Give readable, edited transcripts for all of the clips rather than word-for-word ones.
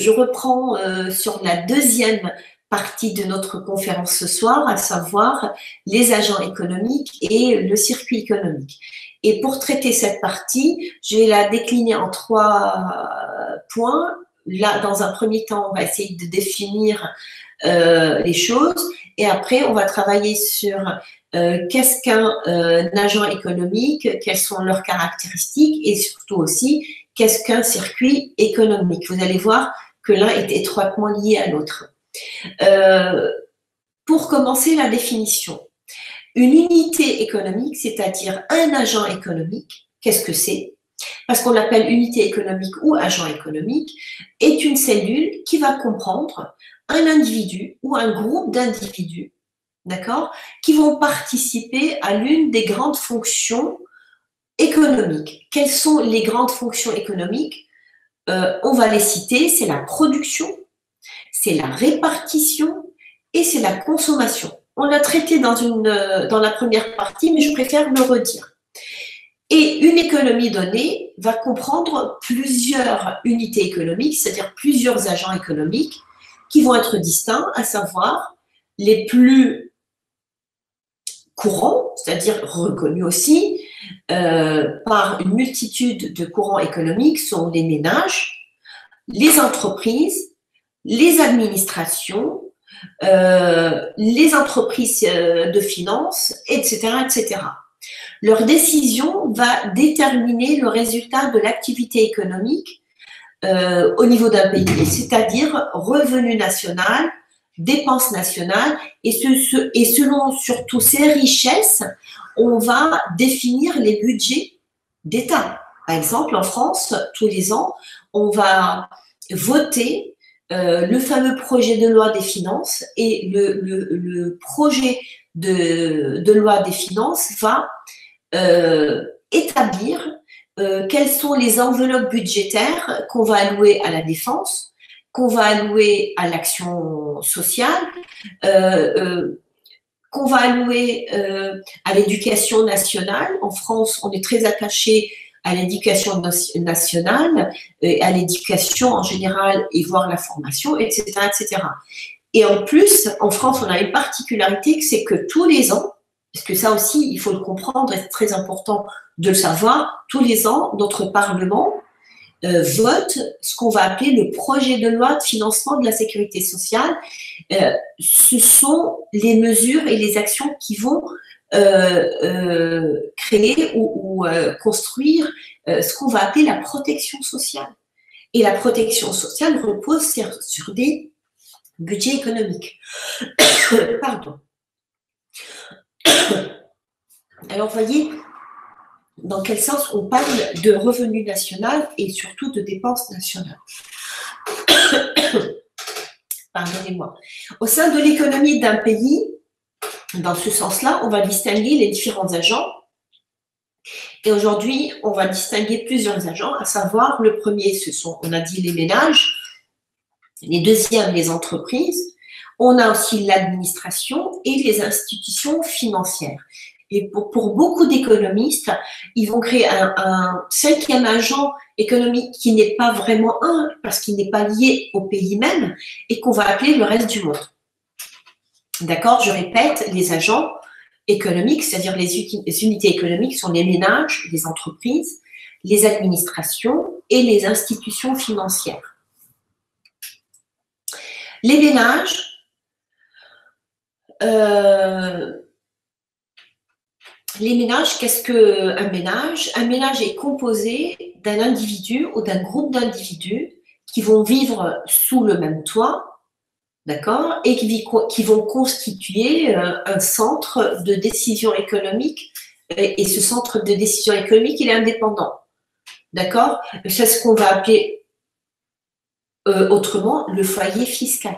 je reprends sur la deuxième partie de notre conférence ce soir, à savoir les agents économiques et le circuit économique. Et pour traiter cette partie, je vais la décliner en 3 points. Là, dans un premier temps, on va essayer de définir les choses et après, on va travailler sur qu'est-ce qu'un agent économique, quelles sont leurs caractéristiques et surtout aussi, qu'est-ce qu'un circuit économique. Vous allez voir que l'un est étroitement lié à l'autre. Pour commencer, la définition. Une unité économique, c'est-à-dire un agent économique, qu'est-ce que c'est? Parce qu'on l'appelle unité économique ou agent économique, est une cellule qui va comprendre un individu ou un groupe d'individus, d'accord, qui vont participer à l'une des grandes fonctions économiques. Quelles sont les grandes fonctions économiques? On va les citer, c'est la production, c'est la répartition et c'est la consommation. On l'a traité dans la première partie, mais je préfère le redire. Et une économie donnée va comprendre plusieurs unités économiques, c'est-à-dire plusieurs agents économiques qui vont être distincts, à savoir les plus courants, c'est-à-dire reconnus aussi par une multitude de courants économiques, sont les ménages, les entreprises, les administrations, les entreprises de finance, etc., etc. Leur décision va déterminer le résultat de l'activité économique au niveau d'un pays, c'est-à-dire revenu national, dépenses nationales, et selon surtout ces richesses, on va définir les budgets d'État. Par exemple, en France, tous les ans, on va voter le fameux projet de loi des finances, et le projet de loi des finances va établir quelles sont les enveloppes budgétaires qu'on va allouer à la défense, qu'on va allouer à l'action sociale, qu'on va allouer à l'éducation nationale. En France, on est très attaché à l'éducation nationale, à l'éducation en général et voire la formation, etc., etc. Et en plus, en France, on a une particularité, c'est que tous les ans, parce que ça aussi, il faut le comprendre, et c'est très important de le savoir, tous les ans, notre Parlement vote ce qu'on va appeler le projet de loi de financement de la sécurité sociale. Ce sont les mesures et les actions qui vont créer ou construire ce qu'on va appeler la protection sociale. Et la protection sociale repose sur des budgets économiques. Pardon. Alors, voyez dans quel sens on parle de revenu national et surtout de dépenses nationales. Pardonnez-moi. Au sein de l'économie d'un pays, dans ce sens-là, on va distinguer les différents agents. Et aujourd'hui, on va distinguer plusieurs agents, à savoir, le premier, ce sont, on a dit, les ménages, les deuxièmes, les entreprises. On a aussi l'administration et les institutions financières. Et pour beaucoup d'économistes, ils vont créer un cinquième agent économique qui n'est pas vraiment un, parce qu'il n'est pas lié au pays même, et qu'on va appeler le reste du monde. D'accord? Je répète, les agents économiques, c'est-à-dire les unités économiques, sont les ménages, les entreprises, les administrations et les institutions financières. Les ménages, qu'est-ce qu'un ménage? Un ménage est composé d'un individu ou d'un groupe d'individus qui vont vivre sous le même toit, d'accord, et qui vont constituer un centre de décision économique. Et ce centre de décision économique, il est indépendant, d'accord? C'est ce qu'on va appeler autrement le foyer fiscal.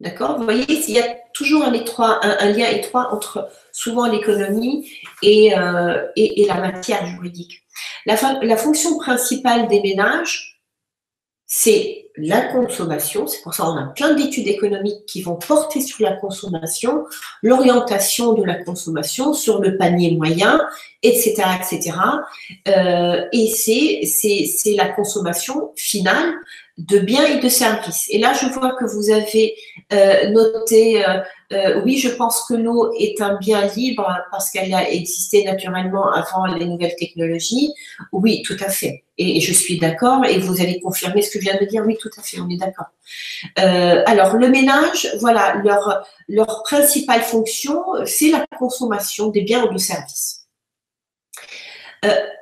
D'accord? Vous voyez, il y a toujours un lien étroit entre souvent l'économie et la matière juridique. La fonction principale des ménages, c'est la consommation. C'est pour ça qu'on a plein d'études économiques qui vont porter sur la consommation, l'orientation de la consommation sur le panier moyen, etc., etc. Et c'est la consommation finale de biens et de services. Et là, je vois que vous avez noté, oui, je pense que l'eau est un bien libre parce qu'elle a existé naturellement avant les nouvelles technologies. Oui, tout à fait. Et je suis d'accord. Et vous allez confirmer ce que je viens de dire. Oui, tout à fait, on est d'accord. Alors, le ménage, voilà, leur principale fonction, c'est la consommation des biens ou de services.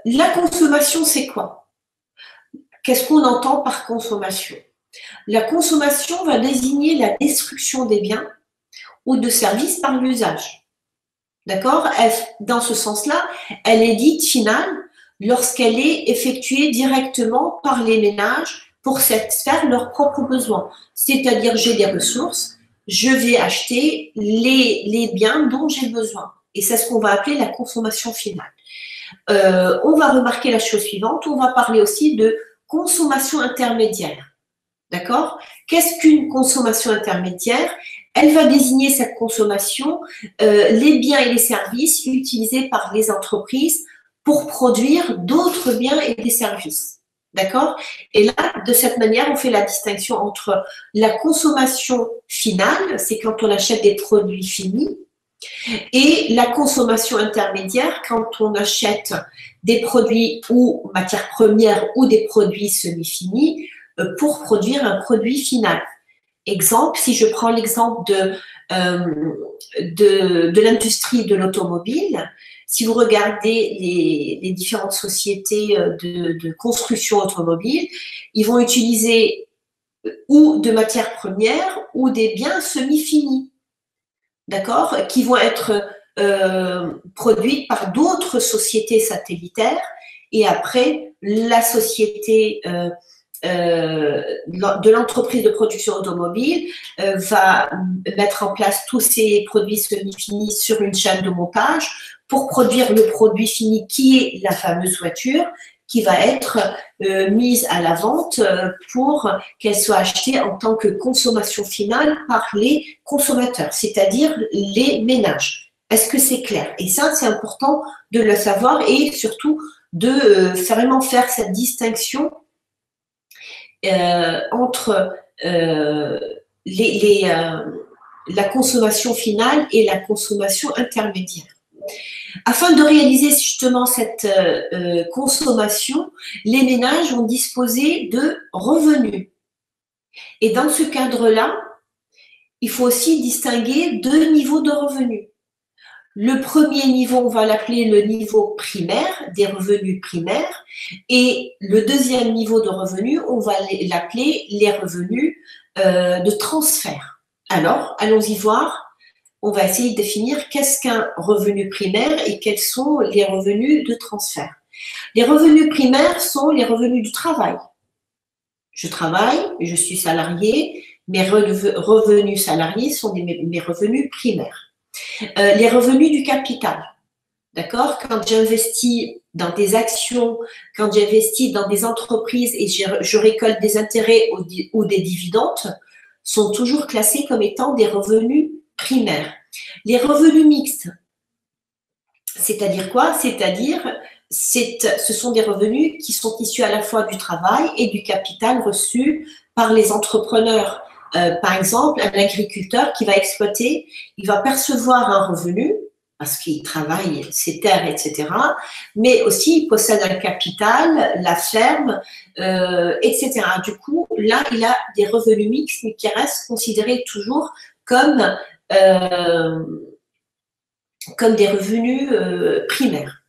La consommation, c'est quoi? Qu'est-ce qu'on entend par consommation? La consommation va désigner la destruction des biens ou de services par l'usage. D'accord? Dans ce sens-là, elle est dite finale lorsqu'elle est effectuée directement par les ménages pour satisfaire leurs propres besoins. C'est-à-dire, j'ai des ressources, je vais acheter les biens dont j'ai besoin. Et c'est ce qu'on va appeler la consommation finale. On va remarquer la chose suivante, on va parler aussi de consommation intermédiaire. D'accord? Qu'est-ce qu'une consommation intermédiaire? Elle va désigner cette consommation, les biens et les services utilisés par les entreprises pour produire d'autres biens et des services. D'accord? Et là, de cette manière, on fait la distinction entre la consommation finale, c'est quand on achète des produits finis, et la consommation intermédiaire, quand on achète des produits ou matières premières ou des produits semi-finis pour produire un produit final. Exemple, si je prends l'exemple de l'industrie de l'automobile, si vous regardez les différentes sociétés de construction automobile, ils vont utiliser ou de matières premières ou des biens semi-finis, d'accord, qui vont être produites par d'autres sociétés satellitaires et après la société de l'entreprise de production automobile va mettre en place tous ces produits semi-finis sur une chaîne de montage pour produire le produit fini qui est la fameuse voiture qui va être mise à la vente pour qu'elle soit achetée en tant que consommation finale par les consommateurs, c'est-à-dire les ménages. Est-ce que c'est clair? Et ça, c'est important de le savoir et surtout de vraiment faire cette distinction entre la consommation finale et la consommation intermédiaire. Afin de réaliser justement cette consommation, les ménages vont disposer de revenus. Et dans ce cadre-là, il faut aussi distinguer deux niveaux de revenus. Le premier niveau, on va l'appeler le niveau primaire, des revenus primaires, et le deuxième niveau de revenus, on va l'appeler les revenus de transfert. Alors, allons-y voir. On va essayer de définir qu'est-ce qu'un revenu primaire et quels sont les revenus de transfert. Les revenus primaires sont les revenus du travail. Je travaille, je suis salarié, mes revenus salariés sont mes revenus primaires. Les revenus du capital, d'accord? Quand j'investis dans des actions, quand j'investis dans des entreprises et je récolte des intérêts ou des dividendes, sont toujours classés comme étant des revenus primaires. Les revenus mixtes, c'est-à-dire quoi? C'est-à-dire, ce sont des revenus qui sont issus à la fois du travail et du capital reçu par les entrepreneurs. Par exemple, un agriculteur qui va exploiter, il va percevoir un revenu parce qu'il travaille ses terres, etc. Mais aussi, il possède un capital, la ferme, etc. Du coup, là, il a des revenus mixtes, mais qui restent considérés toujours comme des revenus primaires.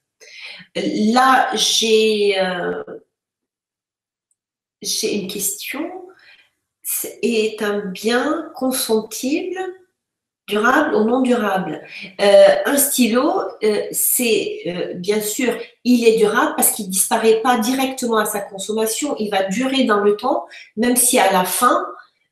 Là, j'ai une question. Est un bien consommables, durable ou non durable? Un stylo, c'est bien sûr, il est durable parce qu'il ne disparaît pas directement à sa consommation, il va durer dans le temps, même si à la fin,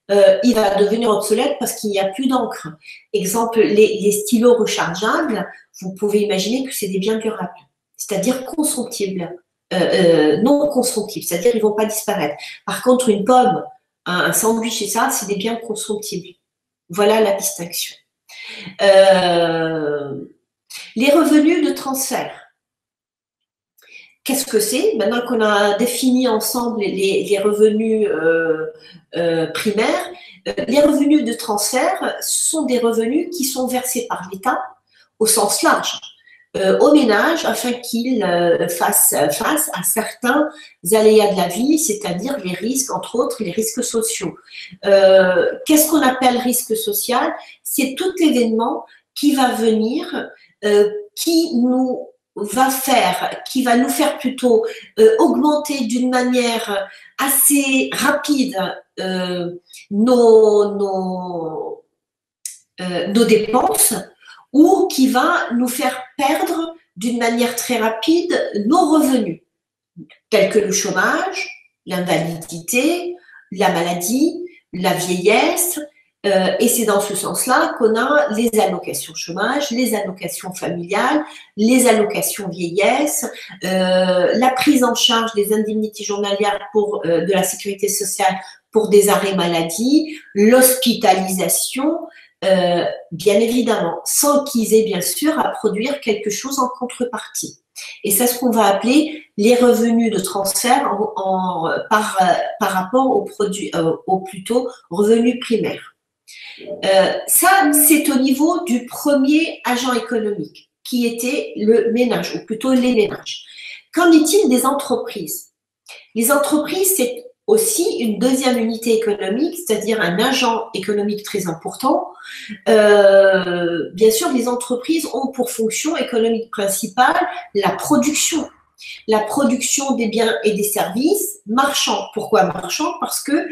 il va devenir obsolète parce qu'il n'y a plus d'encre. Exemple, les stylos rechargeables, vous pouvez imaginer que c'est des biens durables, c'est-à-dire consommables, non consommables, c'est-à-dire ils ne vont pas disparaître. Par contre, une pomme, un sandwich et ça, c'est des biens consommables. Voilà la distinction. Les revenus de transfert. qu'est-ce que c'est? Maintenant qu'on a défini ensemble les revenus primaires, les revenus de transfert sont des revenus qui sont versés par l'État au sens large aux ménages afin qu'ils fassent face à certains aléas de la vie, c'est-à-dire les risques, entre autres les risques sociaux. Qu'est-ce qu'on appelle risque social? C'est tout événement qui va venir, qui va nous faire plutôt augmenter d'une manière assez rapide nos dépenses, ou qui va nous faire perdre d'une manière très rapide nos revenus, tels que le chômage, l'invalidité, la maladie, la vieillesse, et c'est dans ce sens-là qu'on a les allocations chômage, les allocations familiales, les allocations vieillesse, la prise en charge des indemnités journalières de la sécurité sociale pour des arrêts maladie, l'hospitalisation, bien évidemment, sans qu'ils aient bien sûr à produire quelque chose en contrepartie. Et c'est ce qu'on va appeler les revenus de transfert par rapport aux plutôt revenus primaires. Ça, c'est au niveau du premier agent économique, qui était le ménage, ou plutôt les ménages. Qu'en est-il des entreprises? Les entreprises, c'est aussi une deuxième unité économique, c'est-à-dire un agent économique très important. Bien sûr, les entreprises ont pour fonction économique principale la production des biens et des services marchands. Pourquoi marchands? Parce que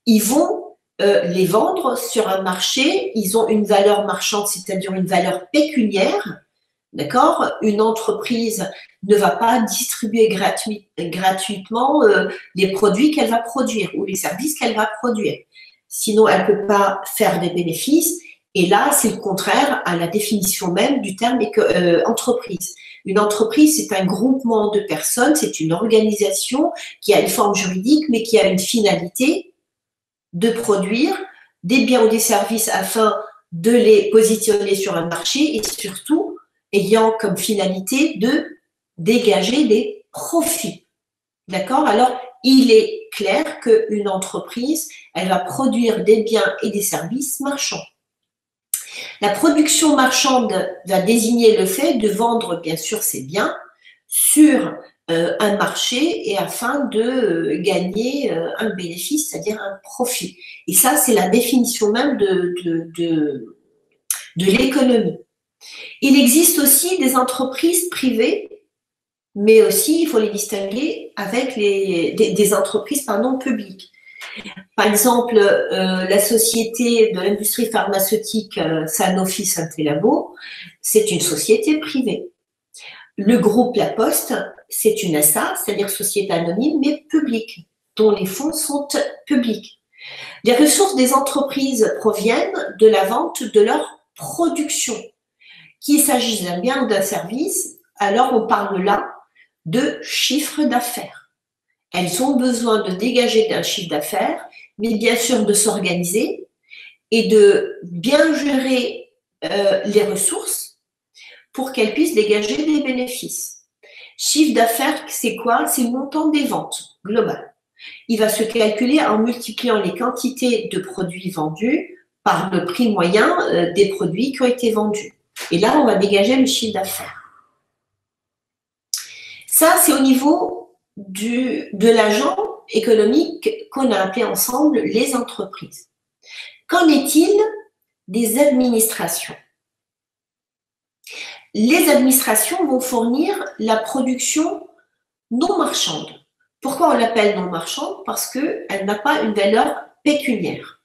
ils vont les vendre sur un marché, ils ont une valeur marchande, c'est-à-dire une valeur pécuniaire. D'accord? Une entreprise ne va pas distribuer gratuitement les produits qu'elle va produire ou les services qu'elle va produire. Sinon, elle ne peut pas faire des bénéfices. Et là, c'est le contraire à la définition même du terme entreprise. Une entreprise, c'est un groupement de personnes, c'est une organisation qui a une forme juridique, mais qui a une finalité de produire des biens ou des services afin de les positionner sur un marché et surtout ayant comme finalité de dégager des profits. D'accord? Alors, il est clair qu'une entreprise, elle va produire des biens et des services marchands. La production marchande va désigner le fait de vendre, bien sûr, ses biens sur un marché et afin de gagner un bénéfice, c'est-à-dire un profit. Et ça, c'est la définition même de l'économie. Il existe aussi des entreprises privées, mais aussi, il faut les distinguer avec des entreprises publiques. Par exemple, la société de l'industrie pharmaceutique Sanofi Santé Labo, c'est une société privée. Le groupe La Poste, c'est une SA, c'est-à-dire société anonyme, mais publique, dont les fonds sont publics. Les ressources des entreprises proviennent de la vente de leur production. Qu'il s'agisse d'un bien ou d'un service, alors on parle là de chiffre d'affaires. Elles ont besoin de dégager d'un chiffre d'affaires, mais bien sûr de s'organiser et de bien gérer les ressources pour qu'elles puissent dégager des bénéfices. Chiffre d'affaires, c'est quoi? C'est le montant des ventes globales. Il va se calculer en multipliant les quantités de produits vendus par le prix moyen des produits qui ont été vendus. Et là, on va dégager le chiffre d'affaires. Ça, c'est au niveau de l'agent économique qu'on a appelé ensemble les entreprises. Qu'en est-il des administrations? Les administrations vont fournir la production non marchande. Pourquoi on l'appelle non marchande? Parce qu'elle n'a pas une valeur pécuniaire.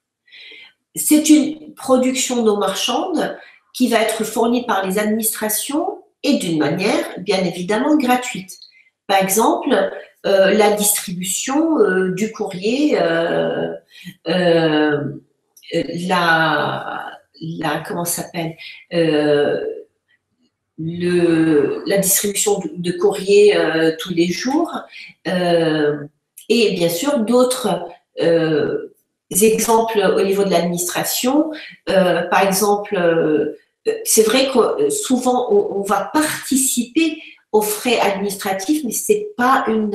C'est une production non marchande qui va être fournie par les administrations et d'une manière bien évidemment gratuite. Par exemple, la distribution du courrier, comment ça s'appelle, la distribution de courrier tous les jours, et bien sûr d'autres exemples au niveau de l'administration. Par exemple, c'est vrai que souvent on va participer aux frais administratifs, mais c'est pas un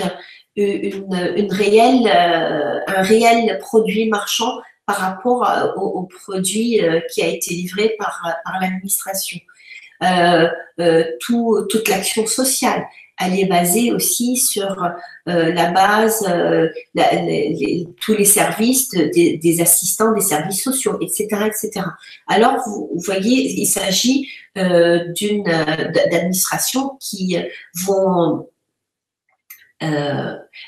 réel produit marchand par rapport au produit qui a été livré par l'administration. Toute l'action sociale, elle est basée aussi sur la base, tous les services des assistants des services sociaux, etc., etc. Alors, vous voyez, il s'agit d'administrations qui vont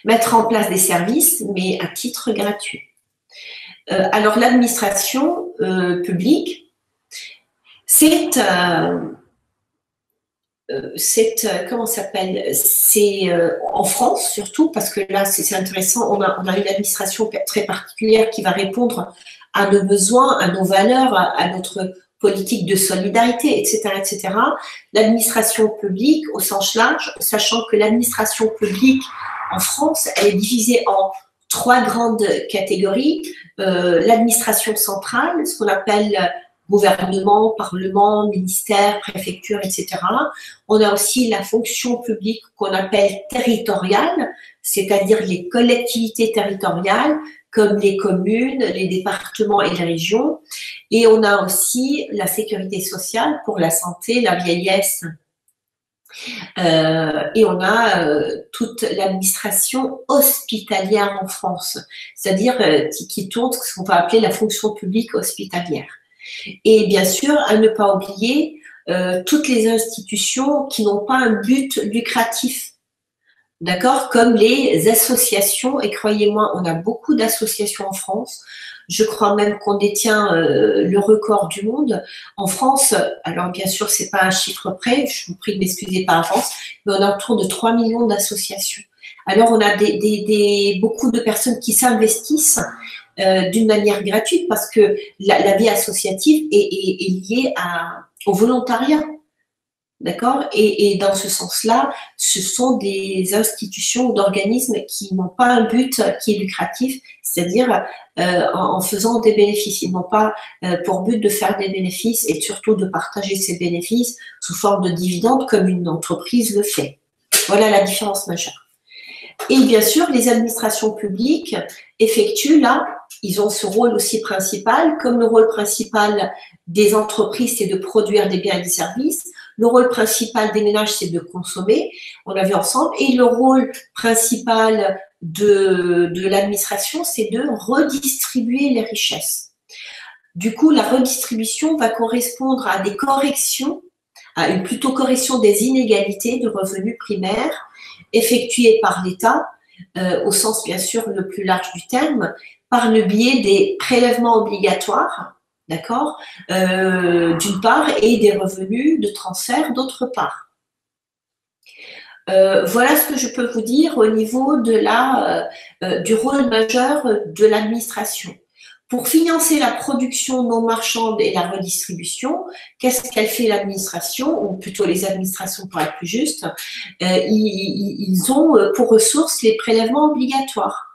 mettre en place des services, mais à titre gratuit. Alors, l'administration publique, c'est comment ça s'appelle? C'est en France surtout, parce que là, c'est intéressant, on a une administration très particulière qui va répondre à nos besoins, à nos valeurs, à notre politique de solidarité, etc., etc. L'administration publique au sens large, sachant que l'administration publique en France, elle est divisée en 3 grandes catégories. L'administration centrale, ce qu'on appelle gouvernement, parlement, ministère, préfecture, etc. On a aussi la fonction publique qu'on appelle territoriale, c'est-à-dire les collectivités territoriales, comme les communes, les départements et les régions. Et on a aussi la sécurité sociale pour la santé, la vieillesse. Et on a toute l'administration hospitalière en France, c'est-à-dire qui tourne ce qu'on va appeler la fonction publique hospitalière. Et bien sûr, à ne pas oublier toutes les institutions qui n'ont pas un but lucratif, d'accord, comme les associations, et croyez-moi, on a beaucoup d'associations en France. Je crois même qu'on détient le record du monde. En France, alors bien sûr, c'est pas un chiffre près, je vous prie de m'excuser par avance, mais on a autour de 3 millions d'associations. Alors, on a beaucoup de personnes qui s'investissent d'une manière gratuite parce que la vie associative est liée au volontariat. D'accord, et dans ce sens-là, ce sont des institutions ou d'organismes qui n'ont pas un but qui est lucratif, c'est-à-dire en faisant des bénéfices. Ils n'ont pas pour but de faire des bénéfices et surtout de partager ces bénéfices sous forme de dividendes comme une entreprise le fait. Voilà la différence majeure. Et bien sûr, les administrations publiques effectuent là, ils ont ce rôle aussi principal, comme le rôle principal des entreprises, c'est de produire des biens et des services. Le rôle principal des ménages, c'est de consommer, on l'a vu ensemble. Et le rôle principal de l'administration, c'est de redistribuer les richesses. Du coup, la redistribution va correspondre à des corrections, à une plutôt correction des inégalités de revenus primaires effectuées par l'État, au sens bien sûr le plus large du terme, par le biais des prélèvements obligatoires, d'accord, d'une part, et des revenus de transfert d'autre part. Voilà ce que je peux vous dire au niveau du rôle majeur de l'administration. Pour financer la production non marchande et la redistribution, qu'est-ce qu'elle fait l'administration, ou plutôt les administrations pour être plus juste, ils ont pour ressources les prélèvements obligatoires.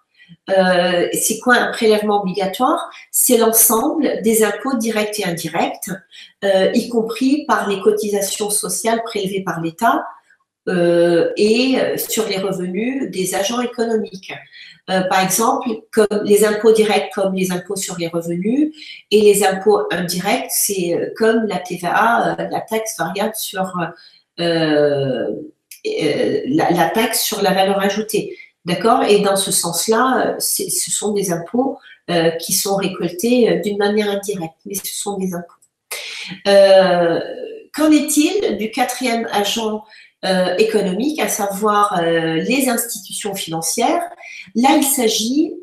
C'est quoi un prélèvement obligatoire? C'est l'ensemble des impôts directs et indirects, y compris par les cotisations sociales prélevées par l'État et sur les revenus des agents économiques. Par exemple, comme les impôts directs comme les impôts sur les revenus, et les impôts indirects, c'est comme la TVA, la taxe variable sur la taxe sur la valeur ajoutée. D'accord? Et dans ce sens-là, ce sont des impôts qui sont récoltés d'une manière indirecte, mais ce sont des impôts. Qu'en est-il du quatrième agent économique, à savoir les institutions financières? Là, il s'agit,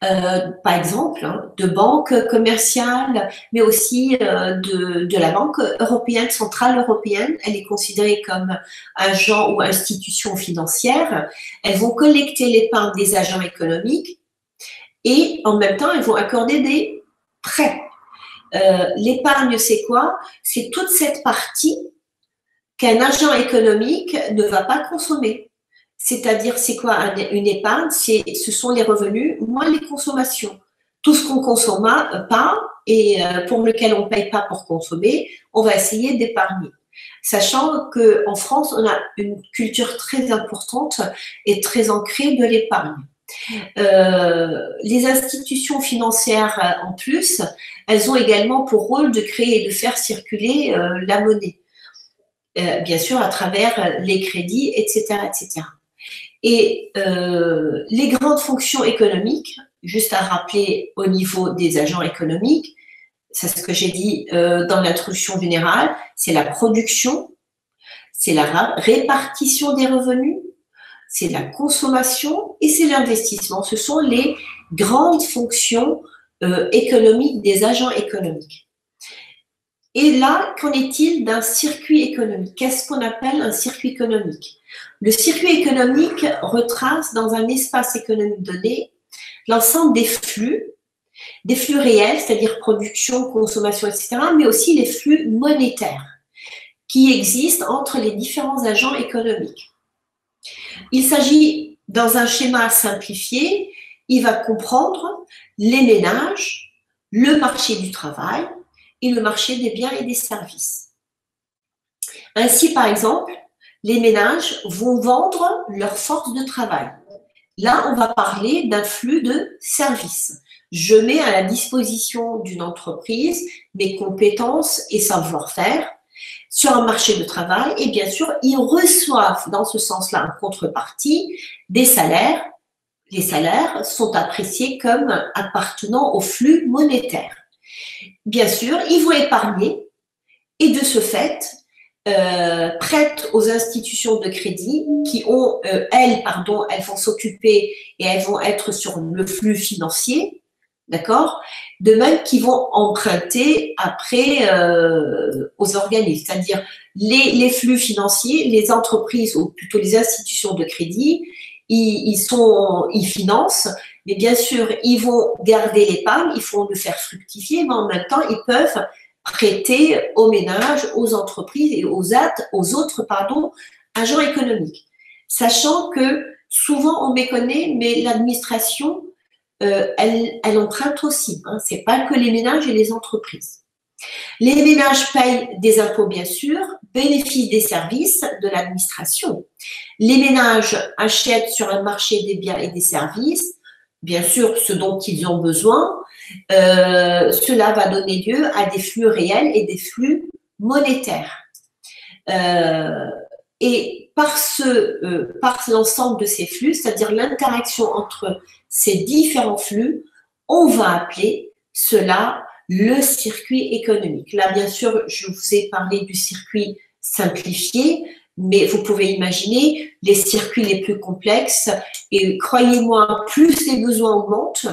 par exemple, de banques commerciales, mais aussi de la Banque européenne, centrale européenne. Elle est considérée comme agent ou institution financière. Elles vont collecter l'épargne des agents économiques et en même temps, elles vont accorder des prêts. L'épargne, c'est quoi? C'est toute cette partie qu'un agent économique ne va pas consommer. C'est-à-dire, c'est quoi une épargne? Ce sont les revenus moins les consommations. Tout ce qu'on ne consomme pas et pour lequel on ne paye pas pour consommer, on va essayer d'épargner. sachant qu'en France, on a une culture très importante et très ancrée de l'épargne. Les institutions financières, en plus, elles ont également pour rôle de créer et de faire circuler la monnaie, bien sûr à travers les crédits, etc., etc. Et les grandes fonctions économiques, juste à rappeler au niveau des agents économiques, c'est ce que j'ai dit dans l'introduction générale, c'est la production, c'est la répartition des revenus, c'est la consommation et c'est l'investissement. Ce sont les grandes fonctions économiques des agents économiques. Et là, qu'en est-il d'un circuit économique? Qu'est-ce qu'on appelle un circuit économique? Le circuit économique retrace dans un espace économique donné l'ensemble des flux réels, c'est-à-dire production, consommation, etc., mais aussi les flux monétaires qui existent entre les différents agents économiques. Il s'agit, dans un schéma simplifié, il va comprendre les ménages, le marché du travail et le marché des biens et des services. Ainsi, par exemple, les ménages vont vendre leur force de travail. Là, on va parler d'un flux de services. Je mets à la disposition d'une entreprise mes compétences et savoir-faire sur un marché de travail et bien sûr, ils reçoivent dans ce sens-là en contrepartie des salaires. Les salaires sont appréciés comme appartenant au flux monétaire. Bien sûr, ils vont épargner et de ce fait, prêtent aux institutions de crédit qui ont, elles vont s'occuper et elles vont être sur le flux financier, d'accord? De même qu'ils vont emprunter après aux organismes, c'est-à-dire les flux financiers, les entreprises ou plutôt les institutions de crédit, ils financent, mais bien sûr, ils vont garder l'épargne, ils font le faire fructifier, mais en même temps, ils peuvent prêter aux ménages, aux entreprises et aux autres agents économiques. Sachant que souvent on méconnaît, mais l'administration, elle emprunte aussi. Hein, c'est pas que les ménages et les entreprises. Les ménages payent des impôts, bien sûr, bénéficient des services de l'administration. Les ménages achètent sur un marché des biens et des services, bien sûr, ce dont ils ont besoin. Cela va donner lieu à des flux réels et des flux monétaires. Et par l'ensemble de ces flux, c'est-à-dire l'interaction entre ces différents flux, on va appeler cela le circuit économique. Là, bien sûr, je vous ai parlé du circuit simplifié, mais vous pouvez imaginer les circuits les plus complexes. Et croyez-moi, plus les besoins augmentent,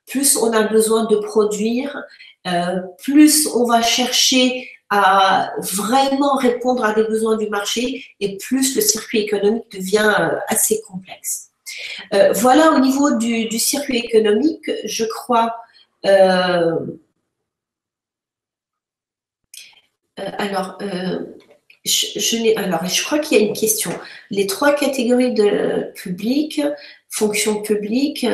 plus on a besoin de produire, plus on va chercher à vraiment répondre à des besoins du marché et plus le circuit économique devient assez complexe. Voilà au niveau du circuit économique, je crois. Je crois qu'il y a une question. Les 3 catégories de public, fonction publique.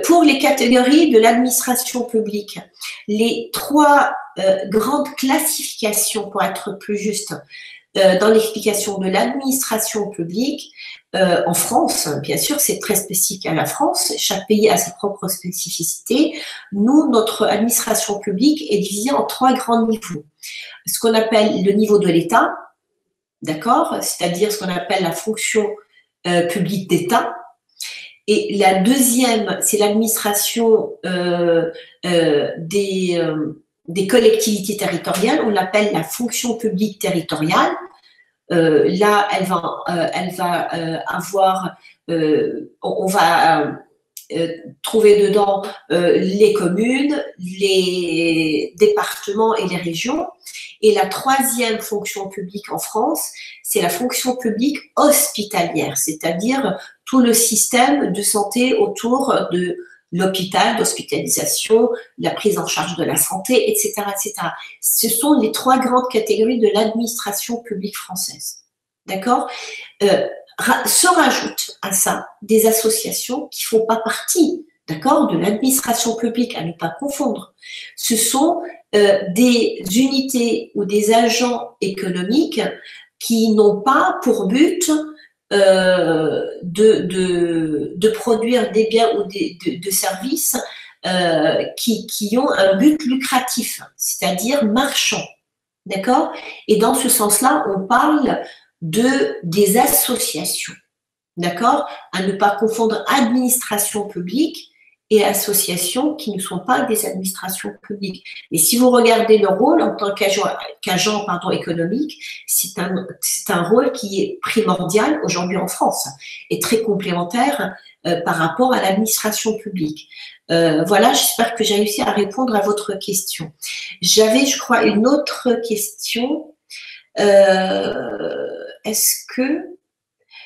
Pour les catégories de l'administration publique, les 3 grandes classifications, pour être plus juste, dans l'explication de l'administration publique, en France, bien sûr, c'est très spécifique à la France, chaque pays a ses propres spécificités. Nous, notre administration publique est divisée en 3 grands niveaux. Ce qu'on appelle le niveau de l'État, d'accord, c'est-à-dire ce qu'on appelle la fonction publique d'État. Et la deuxième, c'est l'administration des collectivités territoriales, on l'appelle la fonction publique territoriale. Là, on va trouver dedans les communes, les départements et les régions. Et la 3e fonction publique en France, c'est la fonction publique hospitalière, c'est-à-dire tout le système de santé autour de l'hôpital, d'hospitalisation, la prise en charge de la santé, etc., etc. Ce sont les 3 grandes catégories de l'administration publique française. D'accord ? Se rajoutent à ça des associations qui ne font pas partie, d'accord, de l'administration publique, à ne pas confondre. Ce sont des unités ou des agents économiques qui n'ont pas pour but de produire des biens ou de services qui ont un but lucratif, c'est-à-dire marchand. D'accord? Et dans ce sens-là, on parle des associations. D'accord? À ne pas confondre administration publique et associations qui ne sont pas des administrations publiques. Et si vous regardez le rôle en tant qu'agent économique, c'est un rôle qui est primordial aujourd'hui en France et très complémentaire par rapport à l'administration publique. Voilà, j'espère que j'ai réussi à répondre à votre question. J'avais, je crois, une autre question. Est-ce que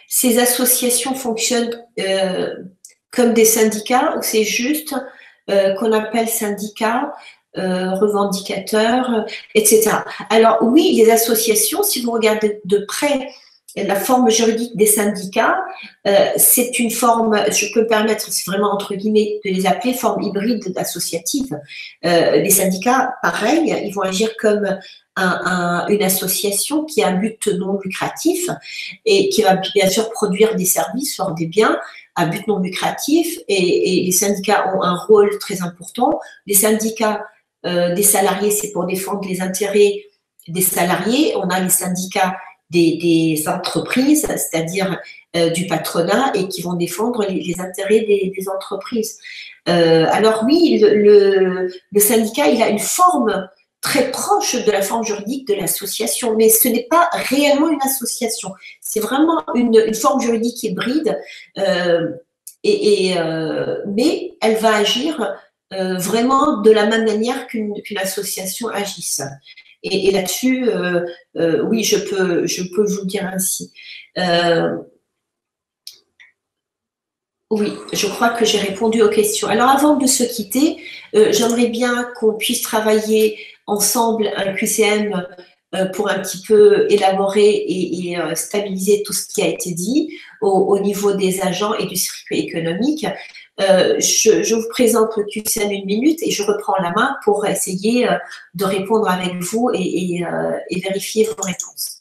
ces associations fonctionnent comme des syndicats ou c'est juste qu'on appelle syndicats, revendicateurs, etc. Alors oui, les associations, si vous regardez de près la forme juridique des syndicats, c'est une forme, je peux me permettre, c'est vraiment entre guillemets de les appeler forme hybride associative. Les syndicats, pareil, ils vont agir comme une association qui a un but non lucratif et qui va bien sûr produire des services, voire des biens à but non lucratif, et les syndicats ont un rôle très important. Les syndicats des salariés, c'est pour défendre les intérêts des salariés. On a les syndicats des entreprises, c'est-à-dire du patronat, et qui vont défendre les intérêts des entreprises. Alors oui, le syndicat, il a une forme très proche de la forme juridique de l'association, mais ce n'est pas réellement une association. C'est vraiment une forme juridique hybride, mais elle va agir vraiment de la même manière qu'une association agisse. Et là-dessus, oui, je peux vous le dire ainsi. Oui, je crois que j'ai répondu aux questions. Alors, avant de se quitter, j'aimerais bien qu'on puisse travailler ensemble un QCM pour un petit peu élaborer et stabiliser tout ce qui a été dit au niveau des agents et du circuit économique. Je vous présente le QCM une minute et je reprends la main pour essayer de répondre avec vous et vérifier vos réponses.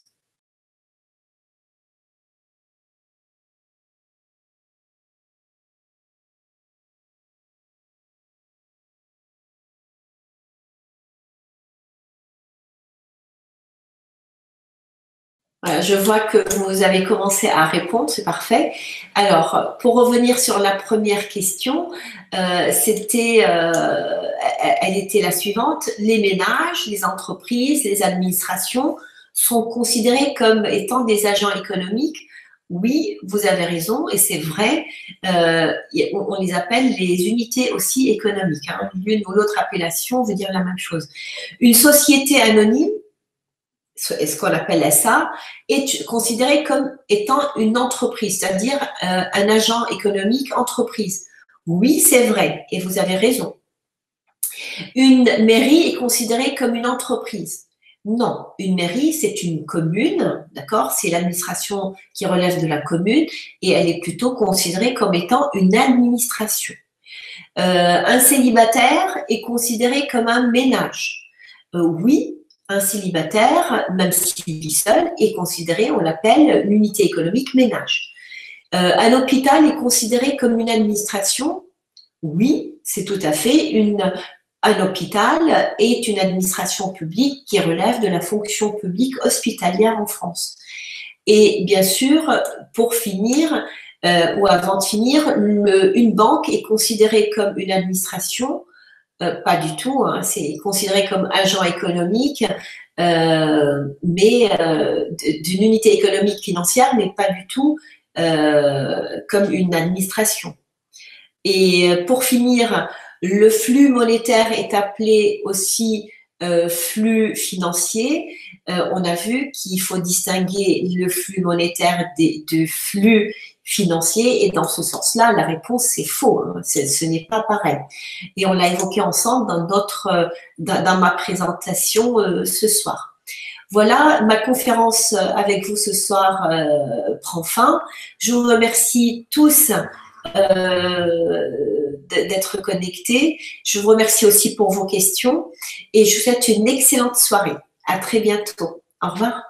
Voilà, je vois que vous avez commencé à répondre, c'est parfait. Alors, pour revenir sur la première question, elle était la suivante. Les ménages, les entreprises, les administrations sont considérés comme étant des agents économiques. Oui, vous avez raison, et c'est vrai, on les appelle les unités aussi économiques. Hein. L'une ou l'autre appellation veut dire la même chose. Une société anonyme, ce qu'on appelle SA, est considéré comme étant une entreprise, c'est-à-dire un agent économique entreprise. Oui, c'est vrai, et vous avez raison. Une mairie est considérée comme une entreprise. Non, une mairie, c'est une commune, d'accord? C'est l'administration qui relève de la commune et elle est plutôt considérée comme étant une administration. Un célibataire est considéré comme un ménage. Oui, un célibataire, même s'il vit seul, est considéré, on l'appelle l'unité économique ménage. Un hôpital est considéré comme une administration. Oui, c'est tout à fait un hôpital est une administration publique qui relève de la fonction publique hospitalière en France. Et bien sûr, pour finir, ou avant de finir, une banque est considérée comme une administration. Pas du tout, hein, c'est considéré comme agent économique, mais d'une unité économique financière, mais pas du tout comme une administration. Et pour finir, le flux monétaire est appelé aussi flux financier. On a vu qu'il faut distinguer le flux monétaire du flux financier, et dans ce sens-là, la réponse c'est faux, hein, ce n'est pas pareil. Et on l'a évoqué ensemble dans ma présentation ce soir. Voilà, ma conférence avec vous ce soir prend fin. Je vous remercie tous d'être connectés. Je vous remercie aussi pour vos questions et je vous souhaite une excellente soirée. À très bientôt. Au revoir.